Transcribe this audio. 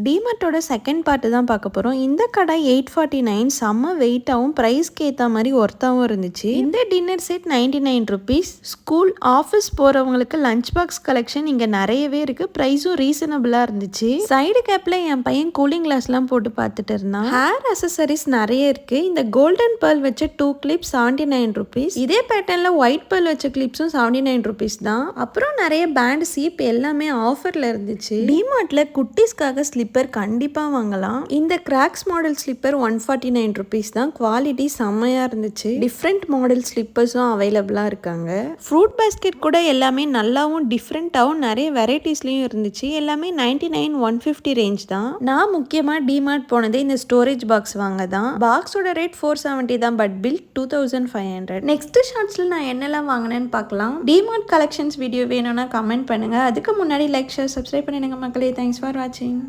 டிமார்ட்டோட second part தான் பார்க்க போகிறோம். இந்த கடை 849 செம்ம வெயிட்டாகவும் ப்ரைஸ்க்கு ஏற்ற மாதிரி ஒர்த்தாகவும் இருந்துச்சு. இந்த dinner set 99 rupees. School office போகிறவங்களுக்கு லஞ்ச் பாக்ஸ் கலெக்ஷன் இங்கே நிறையவே இருக்குது. ப்ரைஸும் ரீசனபிளாக இருந்துச்சு. சைடு கேப்பில் என் பையன் கூலிங் கிளாஸ்லாம் போட்டு பார்த்துட்டு இருந்தான். ஹேர் அசசரிஸ் நிறைய இருக்குது. இந்த கோல்டன் பேர்ல் வச்ச 2 கிளிப்ஸ் 79 ருபீஸ். இதே பேட்டர்னில் ஒயிட் பேர்ல் வச்ச கிளிப்ஸும் 79 ருபீஸ் தான். அப்புறம் நிறைய பேண்ட் சீப் எல்லாமே ஆஃபரில் இருந்துச்சு. டிமார்ட்டில் குட்டீஸ்க்காக ஸ்லிப்பர் கண்டிப்பாக வாங்கலாம். இந்த கிராக்ஸ் மாடல் ஸ்லிப்பர் 149 ருபீஸ் தான். குவாலிட்டி செம்மையாக இருந்துச்சு. டிஃப்ரெண்ட் மாடல் ஸ்லிப்பர்ஸும் அவைலபிளாக இருக்காங்க. ஃப்ரூட் பேஸ்கெட் கூட எல்லாமே நல்லாவும் டிஃப்ரெண்ட்டாகவும் நிறைய வெரைட்டிஸ்லையும் இருந்துச்சு. எல்லாமே 99 150 ரேஞ்ச் தான். நான் முக்கியமாக டிமார்ட் போனதே இந்த ஸ்டோரேஜ் பாக்ஸ் வாங்க தான். பாக்ஸோட ரேட் 470 தான், பட் பில் 2500. நெக்ஸ்ட் ஷார்ட்ஸில் நான் என்னெல்லாம் வாங்கினேன்னு பார்க்கலாம். டிமார்ட் கலெக்ஷன்ஸ் வீடியோ வேணும்னா கமெண்ட் பண்ணுங்கள். அதுக்கு முன்னாடி லைக் ஷேர் சப்ஸ்கிரைப் பண்ணிடுங்க மக்களே. தேங்க்ஸ் ஃபார் வாட்சிங்.